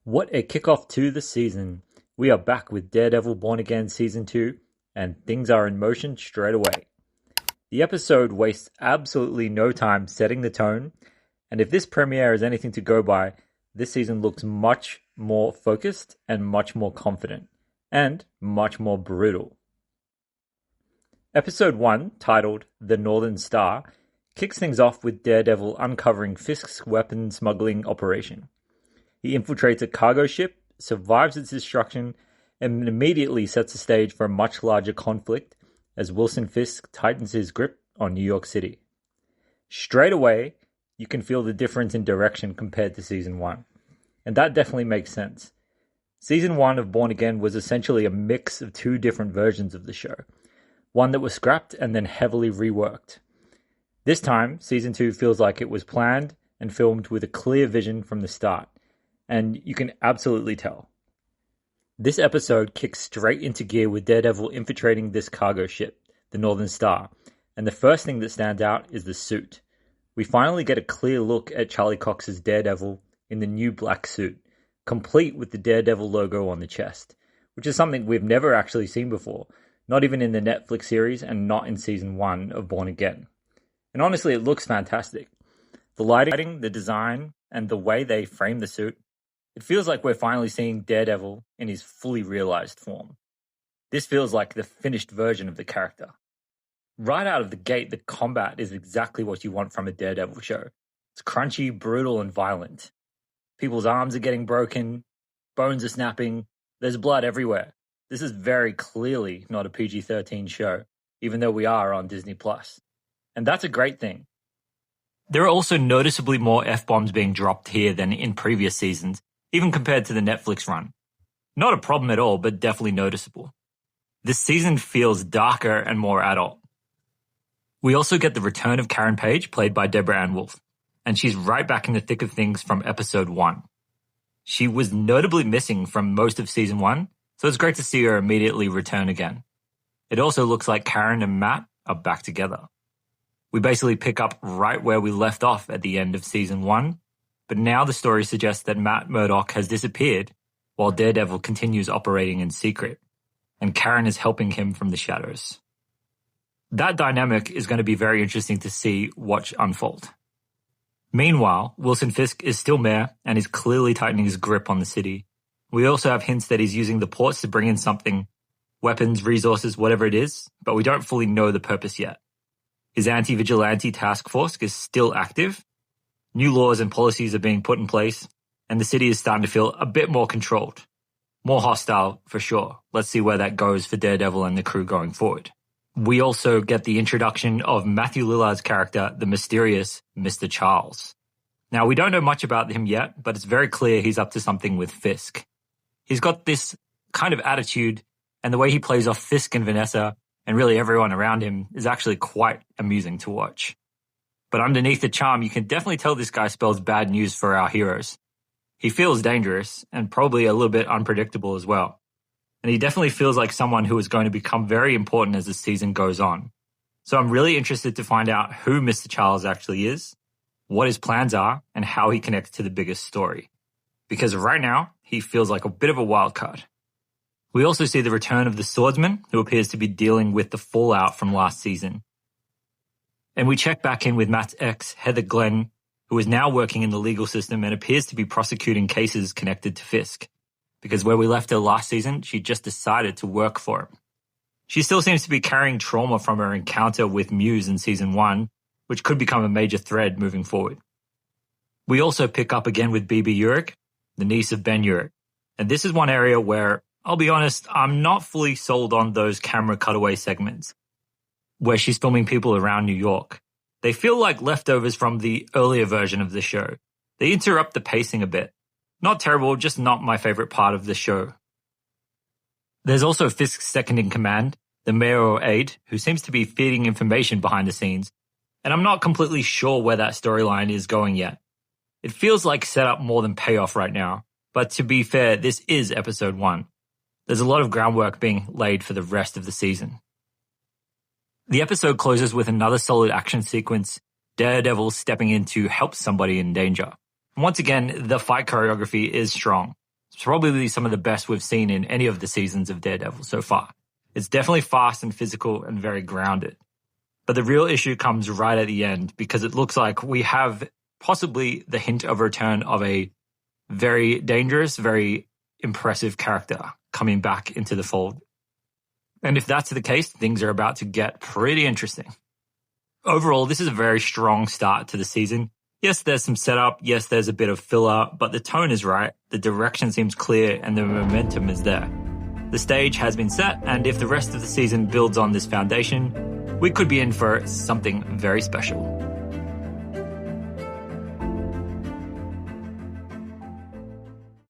What a kickoff to the season. We are back with Daredevil Born Again Season 2, and things are in motion straight away. The episode wastes absolutely no time setting the tone, and if this premiere is anything to go by, this season looks much more focused and much more confident, and much more brutal. Episode 1, titled The Northern Star, kicks things off with Daredevil uncovering Fisk's weapon smuggling operation. He infiltrates a cargo ship, survives its destruction, and immediately sets the stage for a much larger conflict as Wilson Fisk tightens his grip on New York City. Straight away, you can feel the difference in direction compared to Season 1, and that definitely makes sense. Season 1 of Born Again was essentially a mix of two different versions of the show, one that was scrapped and then heavily reworked. This time, Season 2 feels like it was planned and filmed with a clear vision from the start, and you can absolutely tell. This episode kicks straight into gear with Daredevil infiltrating this cargo ship, the Northern Star, and the first thing that stands out is the suit. We finally get a clear look at Charlie Cox's Daredevil in the new black suit, complete with the Daredevil logo on the chest, which is something we've never actually seen before, not even in the Netflix series and not in Season 1 of Born Again. And honestly, it looks fantastic. The lighting, the design, and the way they frame the suit, it feels like we're finally seeing Daredevil in his fully realized form. This feels like the finished version of the character. Right out of the gate, the combat is exactly what you want from a Daredevil show. It's crunchy, brutal, and violent. People's arms are getting broken, bones are snapping, there's blood everywhere. This is very clearly not a PG-13 show, even though we are on Disney+. And that's a great thing. There are also noticeably more F-bombs being dropped here than in previous seasons, even compared to the Netflix run. Not a problem at all, but definitely noticeable. This season feels darker and more adult. We also get the return of Karen Page, played by Deborah Ann Wolfe, and she's right back in the thick of things from episode 1. She was notably missing from most of season 1, so it's great to see her immediately return again. It also looks like Karen and Matt are back together. We basically pick up right where we left off at the end of season 1, but now the story suggests that Matt Murdock has disappeared while Daredevil continues operating in secret, and Karen is helping him from the shadows. That dynamic is going to be very interesting to see watch unfold. Meanwhile, Wilson Fisk is still mayor and is clearly tightening his grip on the city. We also have hints that he's using the ports to bring in something, weapons, resources, whatever it is, but we don't fully know the purpose yet. His anti-vigilante task force is still active. New laws and policies are being put in place, and the city is starting to feel a bit more controlled. More hostile, for sure. Let's see where that goes for Daredevil and the crew going forward. We also get the introduction of Matthew Lillard's character, the mysterious Mr. Charles. Now, we don't know much about him yet, but it's very clear he's up to something with Fisk. He's got this kind of attitude, and the way he plays off Fisk and Vanessa, and really everyone around him, is actually quite amusing to watch. But underneath the charm, you can definitely tell this guy spells bad news for our heroes. He feels dangerous, and probably a little bit unpredictable as well. And he definitely feels like someone who is going to become very important as the season goes on. So I'm really interested to find out who Mr. Charles actually is, what his plans are, and how he connects to the biggest story. Because right now, he feels like a bit of a wild card. We also see the return of the swordsman, who appears to be dealing with the fallout from last season. And we check back in with Matt's ex, Heather Glenn, who is now working in the legal system and appears to be prosecuting cases connected to Fisk. Because where we left her last season, she just decided to work for him. She still seems to be carrying trauma from her encounter with Muse in season 1, which could become a major thread moving forward. We also pick up again with Bibi Urich, the niece of Ben Urich. And this is one area where, I'll be honest, I'm not fully sold on those camera cutaway segments, where she's filming people around New York. They feel like leftovers from the earlier version of the show. They interrupt the pacing a bit. Not terrible, just not my favorite part of the show. There's also Fisk's second-in-command, the mayoral aide, who seems to be feeding information behind the scenes, and I'm not completely sure where that storyline is going yet. It feels like setup more than payoff right now, but to be fair, this is episode 1. There's a lot of groundwork being laid for the rest of the season. The episode closes with another solid action sequence, Daredevil stepping in to help somebody in danger. And once again, the fight choreography is strong. probably some of the best we've seen in any of the seasons of Daredevil so far. It's definitely fast and physical and very grounded. But the real issue comes right at the end, because it looks like we have possibly the hint of a return of a very dangerous, very impressive character coming back into the fold. And if that's the case, things are about to get pretty interesting. Overall, this is a very strong start to the season. Yes, there's some setup. Yes, there's a bit of filler, but the tone is right, the direction seems clear, and the momentum is there. The stage has been set, and if the rest of the season builds on this foundation, we could be in for something very special.